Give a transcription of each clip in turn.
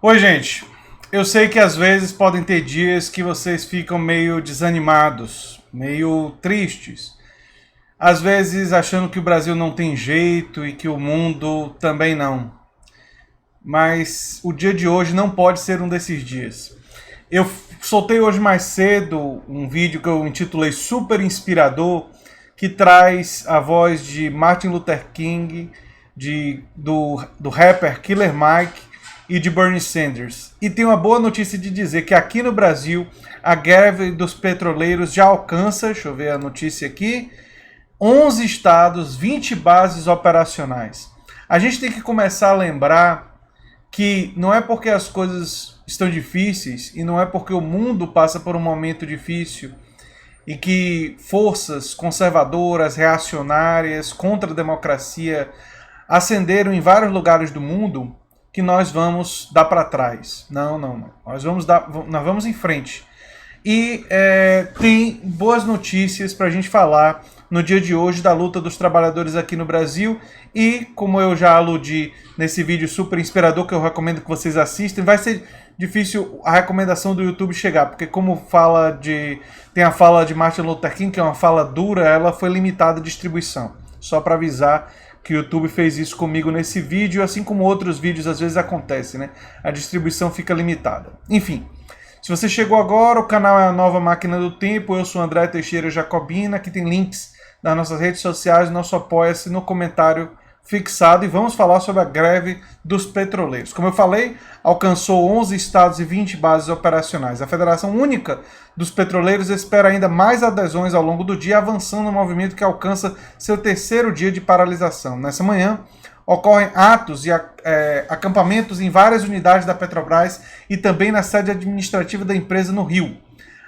Oi, gente. Eu sei que às vezes podem ter dias que vocês ficam meio desanimados, meio tristes. Às vezes achando que o Brasil não tem jeito e que o mundo também não. Mas o dia de hoje não pode ser um desses dias. Eu soltei hoje mais cedo um vídeo que eu intitulei Super Inspirador, que traz a voz de Martin Luther King, do rapper Killer Mike e de Bernie Sanders. E tem uma boa notícia de dizer que aqui no Brasil a greve dos petroleiros já alcança, deixa eu ver a notícia aqui, 11 estados, 20 bases operacionais. A gente tem que começar a lembrar que não é porque as coisas estão difíceis e não é porque o mundo passa por um momento difícil e que forças conservadoras, reacionárias, contra a democracia ascenderam em vários lugares do mundo que nós vamos dar para trás. Não. Nós vamos em frente. E tem boas notícias para a gente falar no dia de hoje da luta dos trabalhadores aqui no Brasil. E como eu já aludi nesse vídeo super inspirador que eu recomendo que vocês assistam, vai ser difícil a recomendação do YouTube chegar, porque como tem a fala de Martin Luther King, que é uma fala dura, ela foi limitada a distribuição. Só para avisar que o YouTube fez isso comigo nesse vídeo, assim como outros vídeos às vezes acontece, né? A distribuição fica limitada. Enfim, se você chegou agora, o canal é a Nova Máquina do Tempo, eu sou André Teixeira Jacobina, aqui tem links das nossas redes sociais, nosso apoia-se no comentário fixado e vamos falar sobre a greve dos petroleiros. Como eu falei, alcançou 11 estados e 20 bases operacionais. A Federação Única dos Petroleiros espera ainda mais adesões ao longo do dia, avançando no movimento que alcança seu terceiro dia de paralisação. Nessa manhã, ocorrem atos e acampamentos em várias unidades da Petrobras e também na sede administrativa da empresa no Rio.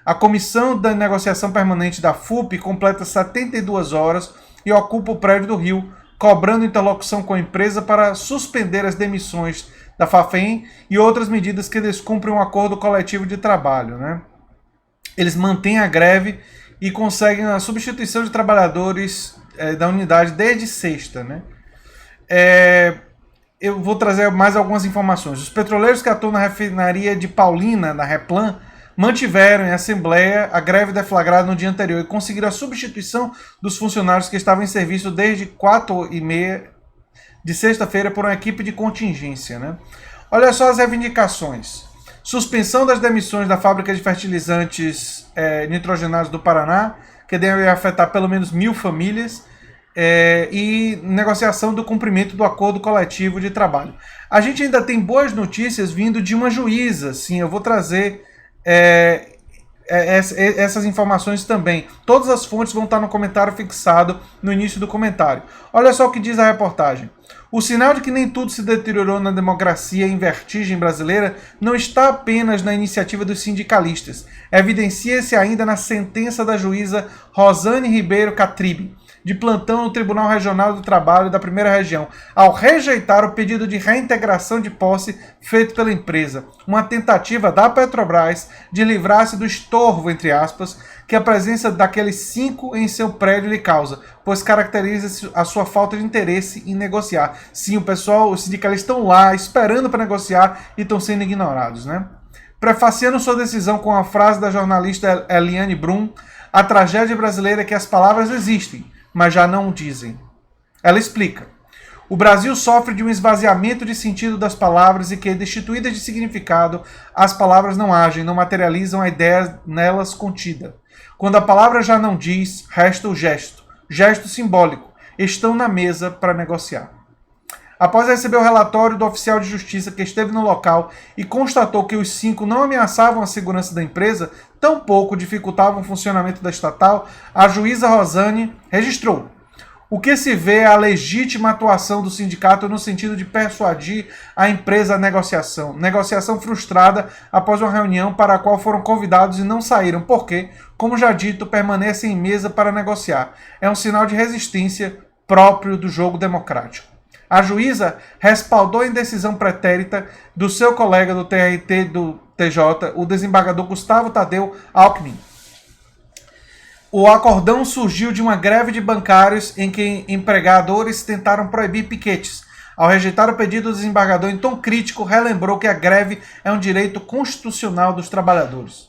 A Comissão da Negociação Permanente da FUP completa 72 horas e ocupa o prédio do Rio, cobrando interlocução com a empresa para suspender as demissões da Fafem e outras medidas que descumprem um acordo coletivo de trabalho, né? Eles mantêm a greve e conseguem a substituição de trabalhadores da unidade desde sexta, né? Eu vou trazer mais algumas informações. Os petroleiros que atuam na refinaria de Paulina, na Replan, mantiveram em assembleia a greve deflagrada no dia anterior e conseguiram a substituição dos funcionários que estavam em serviço desde 4h30 de sexta-feira por uma equipe de contingência, né? Olha só as reivindicações. Suspensão das demissões da fábrica de fertilizantes nitrogenados do Paraná, que deve afetar pelo menos 1.000 famílias, e negociação do cumprimento do acordo coletivo de trabalho. A gente ainda tem boas notícias vindo de uma juíza, sim, eu vou trazer essas informações também. Todas as fontes vão estar no comentário fixado no início do comentário. Olha só o que diz a reportagem. O sinal de que nem tudo se deteriorou na democracia em vertigem brasileira não está apenas na iniciativa dos sindicalistas. Evidencia-se ainda na sentença da juíza Rosane Ribeiro Catribe, de plantão no Tribunal Regional do Trabalho da Primeira Região, ao rejeitar o pedido de reintegração de posse feito pela empresa, uma tentativa da Petrobras de livrar-se do estorvo, entre aspas, que a presença daqueles 5 em seu prédio lhe causa, pois caracteriza a sua falta de interesse em negociar. Sim, os sindicalistas estão lá esperando para negociar e estão sendo ignorados, né? Prefaciando sua decisão com a frase da jornalista Eliane Brum, a tragédia brasileira é que as palavras existem, mas já não dizem. Ela explica. O Brasil sofre de um esvaziamento de sentido das palavras e que, destituídas de significado, as palavras não agem, não materializam a ideia nelas contida. Quando a palavra já não diz, resta o gesto simbólico. Estão na mesa para negociar. Após receber o relatório do oficial de justiça que esteve no local e constatou que os 5 não ameaçavam a segurança da empresa, tampouco dificultavam o funcionamento da estatal, a juíza Rosane registrou. O que se vê é a legítima atuação do sindicato no sentido de persuadir a empresa à negociação. Negociação frustrada após uma reunião para a qual foram convidados e não saíram, porque, como já dito, permanecem em mesa para negociar. É um sinal de resistência próprio do jogo democrático. A juíza respaldou a indecisão pretérita do seu colega do TRT do TJ, o desembargador Gustavo Tadeu Alckmin. O acordão surgiu de uma greve de bancários em que empregadores tentaram proibir piquetes. Ao rejeitar o pedido, o desembargador, em tom crítico, relembrou que a greve é um direito constitucional dos trabalhadores.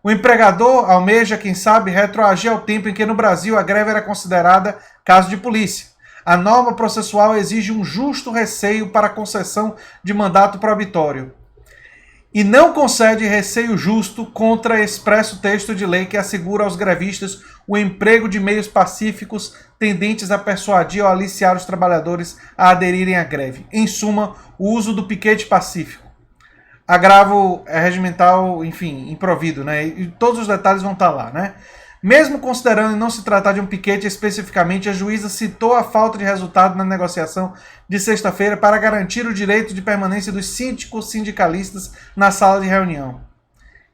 O empregador almeja, quem sabe, retroagir ao tempo em que no Brasil a greve era considerada caso de polícia. A norma processual exige um justo receio para a concessão de mandato proibitório e não concede receio justo contra expresso texto de lei que assegura aos grevistas o emprego de meios pacíficos tendentes a persuadir ou aliciar os trabalhadores a aderirem à greve. Em suma, o uso do piquete pacífico. Agravo regimental, enfim, improvido, né? E todos os detalhes vão estar lá, né? Mesmo considerando não se tratar de um piquete especificamente, a juíza citou a falta de resultado na negociação de sexta-feira para garantir o direito de permanência dos síndicos sindicalistas na sala de reunião.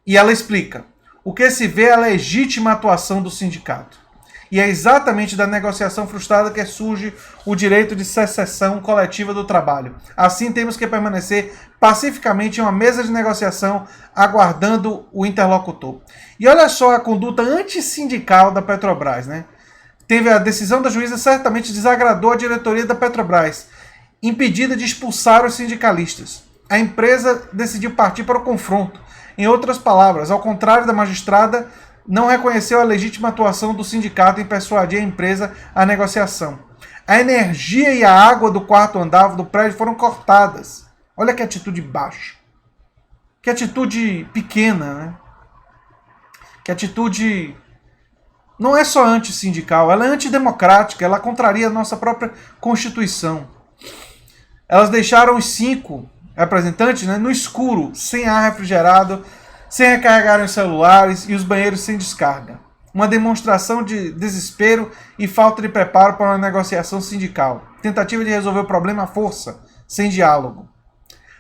E ela explica: o que se vê é a legítima atuação do sindicato. E é exatamente da negociação frustrada que surge o direito de secessão coletiva do trabalho. Assim, temos que permanecer pacificamente em uma mesa de negociação, aguardando o interlocutor. E olha só a conduta antissindical da Petrobras, né? Teve a decisão da juíza, certamente desagradou a diretoria da Petrobras, impedida de expulsar os sindicalistas. A empresa decidiu partir para o confronto. Em outras palavras, ao contrário da magistrada, não reconheceu a legítima atuação do sindicato em persuadir a empresa à negociação. A energia e a água do quarto andar do prédio foram cortadas. Olha que atitude baixa. Que atitude pequena, né? Que atitude não é só antissindical, ela é antidemocrática, ela contraria a nossa própria Constituição. Elas deixaram os 5 representantes, né, no escuro, sem ar refrigerado, sem recarregarem os celulares e os banheiros sem descarga. Uma demonstração de desespero e falta de preparo para uma negociação sindical. Tentativa de resolver o problema à força, sem diálogo.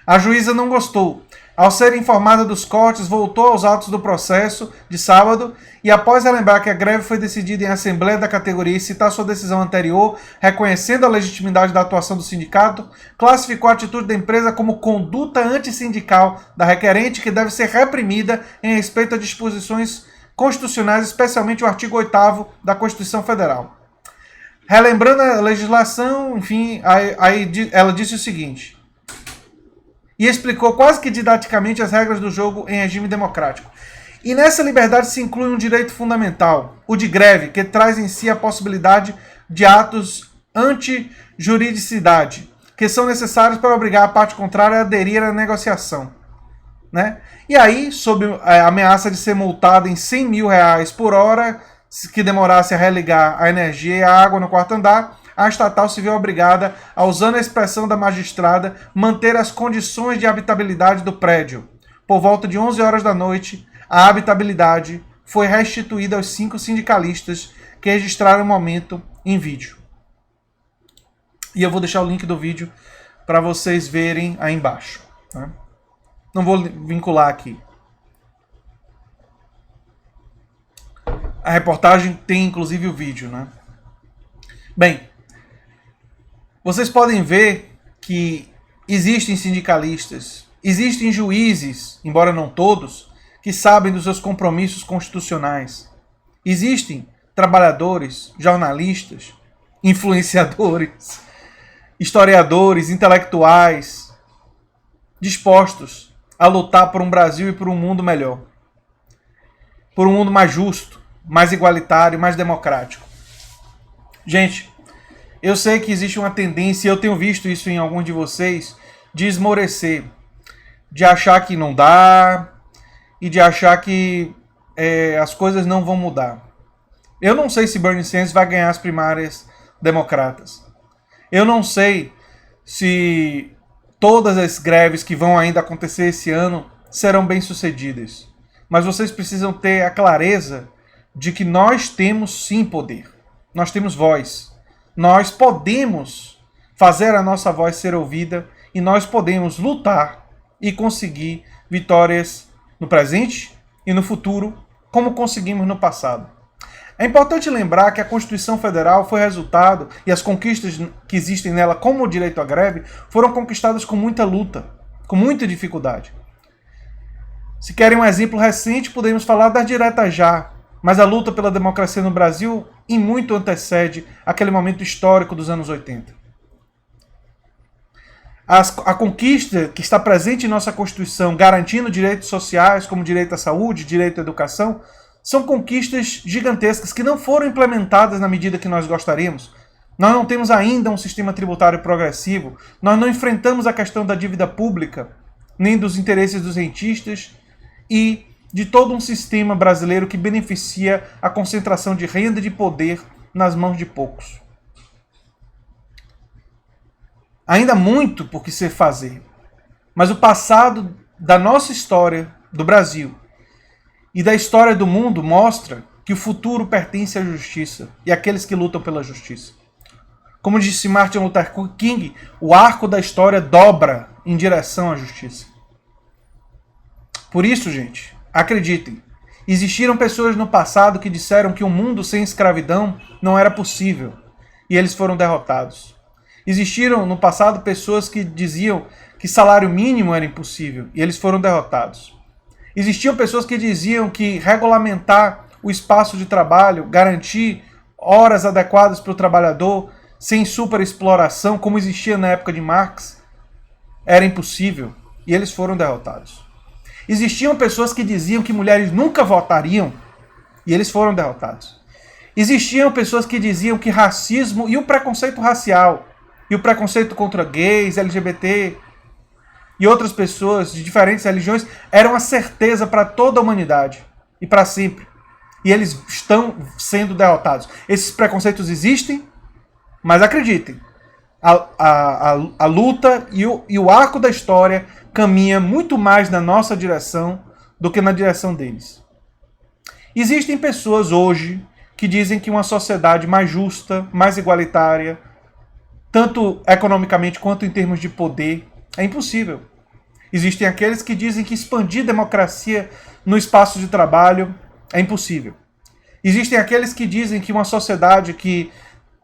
A juíza não gostou. Ao ser informada dos cortes, voltou aos autos do processo de sábado e, após relembrar que a greve foi decidida em assembleia da categoria e citar sua decisão anterior, reconhecendo a legitimidade da atuação do sindicato, classificou a atitude da empresa como conduta antissindical da requerente que deve ser reprimida em respeito a disposições constitucionais, especialmente o artigo 8º da Constituição Federal. Relembrando a legislação, enfim, aí ela disse o seguinte: e explicou quase que didaticamente as regras do jogo em regime democrático. E nessa liberdade se inclui um direito fundamental, o de greve, que traz em si a possibilidade de atos anti-juridicidade, que são necessários para obrigar a parte contrária a aderir à negociação. Né? E aí, sob a ameaça de ser multada em R$100 mil por hora, que demorasse a religar a energia e a água no quarto andar, a estatal se viu obrigada a, usando a expressão da magistrada, manter as condições de habitabilidade do prédio. Por volta de 11 horas da noite, a habitabilidade foi restituída aos 5 sindicalistas que registraram o momento em vídeo. E eu vou deixar o link do vídeo para vocês verem aí embaixo. Tá? Não vou vincular aqui. A reportagem tem inclusive o vídeo, né? Bem, vocês podem ver que existem sindicalistas, existem juízes, embora não todos, que sabem dos seus compromissos constitucionais. Existem trabalhadores, jornalistas, influenciadores, historiadores, intelectuais, dispostos a lutar por um Brasil e por um mundo melhor. Por um mundo mais justo, mais igualitário, mais democrático. Gente, eu sei que existe uma tendência, eu tenho visto isso em alguns de vocês, de esmorecer, de achar que não dá e de achar que as coisas não vão mudar. Eu não sei se Bernie Sanders vai ganhar as primárias democratas. Eu não sei se todas as greves que vão ainda acontecer esse ano serão bem-sucedidas. Mas vocês precisam ter a clareza de que nós temos sim poder. Nós temos voz. Nós podemos fazer a nossa voz ser ouvida e nós podemos lutar e conseguir vitórias no presente e no futuro, como conseguimos no passado. É importante lembrar que a Constituição Federal foi resultado, e as conquistas que existem nela, como o direito à greve, foram conquistadas com muita luta, com muita dificuldade. Se querem um exemplo recente, podemos falar das diretas já, mas a luta pela democracia no Brasil em muito antecede aquele momento histórico dos anos 80. A conquista que está presente em nossa Constituição, garantindo direitos sociais, como direito à saúde, direito à educação, são conquistas gigantescas que não foram implementadas na medida que nós gostaríamos. Nós não temos ainda um sistema tributário progressivo, nós não enfrentamos a questão da dívida pública, nem dos interesses dos rentistas e de todo um sistema brasileiro que beneficia a concentração de renda e de poder nas mãos de poucos. Ainda muito por que se fazer, mas o passado da nossa história, do Brasil, e da história do mundo mostra que o futuro pertence à justiça e àqueles que lutam pela justiça. Como disse Martin Luther King, o arco da história dobra em direção à justiça. Por isso, gente, acreditem, existiram pessoas no passado que disseram que um mundo sem escravidão não era possível, e eles foram derrotados. Existiram no passado pessoas que diziam que salário mínimo era impossível, e eles foram derrotados. Existiam pessoas que diziam que regulamentar o espaço de trabalho, garantir horas adequadas para o trabalhador, sem superexploração, como existia na época de Marx, era impossível, e eles foram derrotados. Existiam pessoas que diziam que mulheres nunca votariam, e eles foram derrotados. Existiam pessoas que diziam que racismo e o preconceito racial, e o preconceito contra gays, LGBT e outras pessoas de diferentes religiões eram a certeza para toda a humanidade e para sempre. E eles estão sendo derrotados. Esses preconceitos existem, mas acreditem, a luta e o arco da história caminha muito mais na nossa direção do que na direção deles. Existem pessoas hoje que dizem que uma sociedade mais justa, mais igualitária, tanto economicamente quanto em termos de poder, é impossível. Existem aqueles que dizem que expandir democracia no espaço de trabalho é impossível. Existem aqueles que dizem que uma sociedade que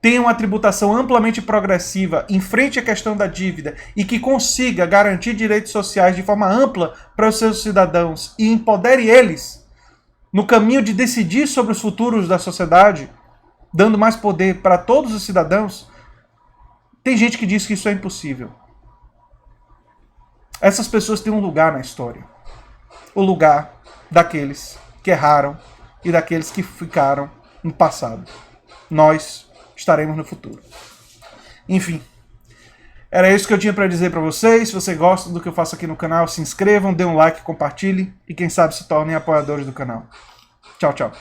tem uma tributação amplamente progressiva, enfrente a questão da dívida e que consiga garantir direitos sociais de forma ampla para os seus cidadãos e empodere eles no caminho de decidir sobre os futuros da sociedade, dando mais poder para todos os cidadãos, tem gente que diz que isso é impossível. Essas pessoas têm um lugar na história. O lugar daqueles que erraram e daqueles que ficaram no passado. Nós estaremos no futuro. Enfim, era isso que eu tinha para dizer para vocês. Se você gosta do que eu faço aqui no canal, se inscrevam, dê um like, compartilhe e quem sabe se tornem apoiadores do canal. Tchau, tchau.